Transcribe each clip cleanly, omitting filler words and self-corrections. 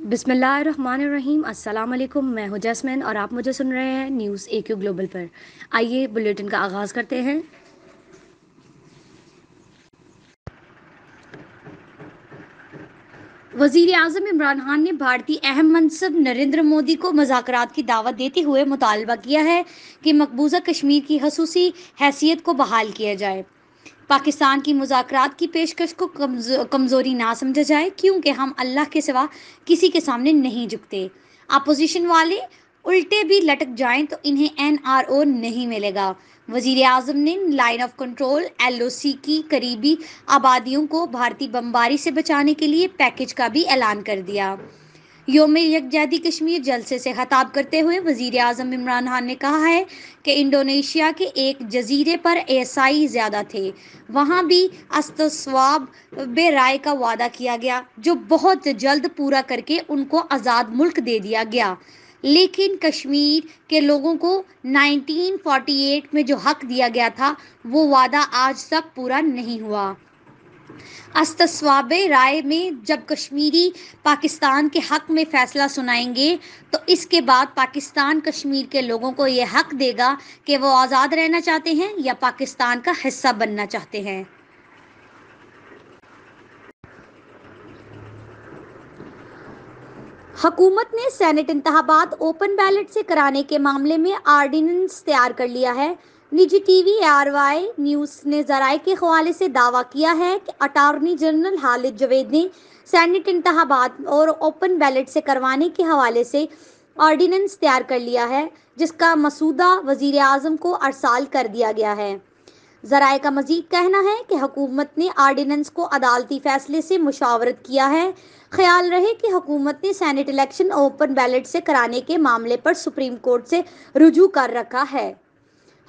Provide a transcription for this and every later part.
बिस्मिल्लाहिर्रहमानिर्रहीम। अस्सलाम वालेकुम। मैं हूं जैस्मिन और आप मुझे सुन रहे हैं न्यूज़ AQ ग्लोबल पर। आइए बुलेटिन का आगाज़ करते हैं। वज़ीर आज़म इमरान खान ने भारतीय अहम मनसब नरेंद्र मोदी को मुज़ाकरात की दावत देते हुए मुतालबा किया है कि मकबूजा कश्मीर की खसूसी हैसियत को बहाल किया जाए। पाकिस्तान की मुज़ाकरात की पेशकश को कमज़ोरी ना समझा जाए, क्योंकि हम अल्लाह के सिवा किसी के सामने नहीं झुकते। अपोजिशन वाले उल्टे भी लटक जाएं तो इन्हें NRO नहीं मिलेगा। वज़ीर आज़म ने लाइन ऑफ कंट्रोल LOC की करीबी आबादियों को भारतीय बमबारी से बचाने के लिए पैकेज का भी ऐलान कर दिया। योम यकजाहती कश्मीर जलसे से खिताब करते हुए वज़ीर आज़म इमरान खान ने कहा है कि इंडोनेशिया के एक जजीरे पर ईसाई ज़्यादा थे, वहाँ भी अस्तिस्वाब बे राय का वादा किया गया, जो बहुत जल्द पूरा करके उनको आज़ाद मुल्क दे दिया गया। लेकिन कश्मीर के लोगों को 1948 में जो हक दिया गया था, वो वादा आज तक पूरा नहीं हुआ। अस्तिस्वाब राय में जब कश्मीरी पाकिस्तान के हक में फैसला सुनाएंगे, तो इसके बाद पाकिस्तान कश्मीर के लोगों को ये हक देगा कि वो आज़ाद रहना चाहते हैं या पाकिस्तान का हिस्सा बनना चाहते हैं। हुकूमत ने सेनेट इंतखाबात ओपन बैलेट से कराने के मामले में आर्डिनेंस तैयार कर लिया है। निजी टीवी ARY न्यूज़ ने ज़राए के हवाले से दावा किया है कि अटॉर्नी जनरल खालिद जवेद ने सेनेट इंतखाबात और ओपन बैलेट से करवाने के हवाले से ऑर्डिनेंस तैयार कर लिया है, जिसका मसूदा वज़ीर आज़म को अरसाल कर दिया गया है। ज़राए का मजीद कहना है कि हुकूमत ने आर्डिनेंस को अदालती फैसले से मुशावरत किया है। ख्याल रहे कि हुकूमत ने सेनेट इलेक्शन ओपन बैलेट से कराने के मामले पर सुप्रीम कोर्ट से रुजू कर रखा है।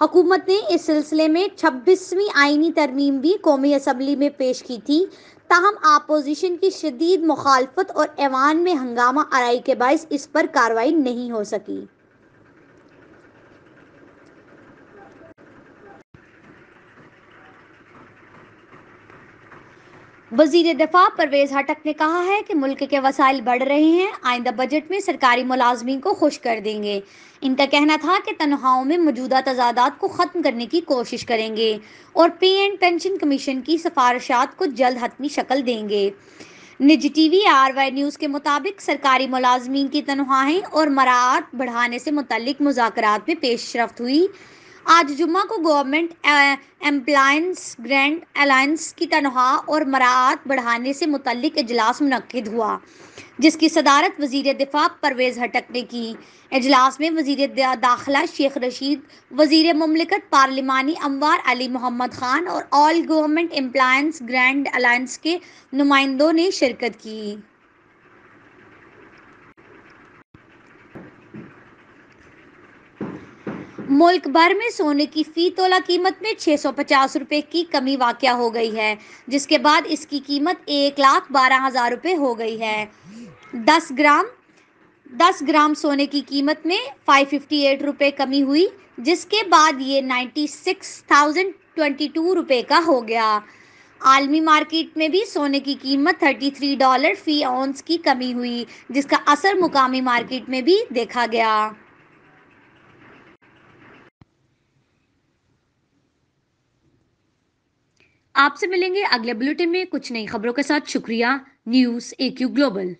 हुकूमत ने इस सिलसिले में 26वीं आईनी तरमीम भी कौमी असम्बली में पेश की थी, ताहम अपोजिशन की शदीद मुखालफत और ऐवान में हंगामा आराई के बायस इस पर कार्रवाई नहीं हो सकी। वजीर दफा परवेज हटक ने कहा है कि मुल्क के वसाइल बढ़ रहे हैं, आइंदा बजट में सरकारी मुलाजमीन को खुश कर देंगे। इनका कहना था कि तनख्वाहों में मौजूदा तजादात को ख़त्म करने की कोशिश करेंगे और पे एंड पेंशन कमीशन की सिफारिशात को जल्द हतमी शक्ल देंगे। निजी टीवी ARY न्यूज़ के मुताबिक सरकारी मुलाजमीन की तनख्वाहें और मराआत बढ़ाने से मुतल्लिक मुज़ाकरात में पेशरफ्त हुई। आज जुम्मा को गवर्नमेंट एम्प्लॉयंस ग्रैंड अलायंस की तनख्वाह और मराआत बढ़ाने से मुतल्लिक इजलास मुनक्किद हुआ, जिसकी सदारत वजीर दिफा परवेज हटक ने की। इजलास में वजीर दाखिला शेख रशीद, वजीर मुमलिकत पार्लिमानी अमवार अली मोहम्मद खान और ऑल गवर्नमेंट एम्प्लॉयंस ग्रैंड अलायंस के नुमाइंदों ने शिरकत की। मुल्क भर में सोने की फी तोला कीमत में 650 रुपये की कमी वाक़या हो गई है, जिसके बाद इसकी कीमत 1,12,000 रुपये हो गई है। 10 ग्राम सोने की कीमत में 558 रुपये कमी हुई, जिसके बाद ये 96,022 रुपये का हो गया। आलमी मार्केट में भी सोने की कीमत $33 फी औंस की कमी हुई, जिसका असर मुकामी मार्केट में भी देखा गया। आपसे मिलेंगे अगले बुलेटिन में कुछ नई खबरों के साथ। शुक्रिया। News AQ global.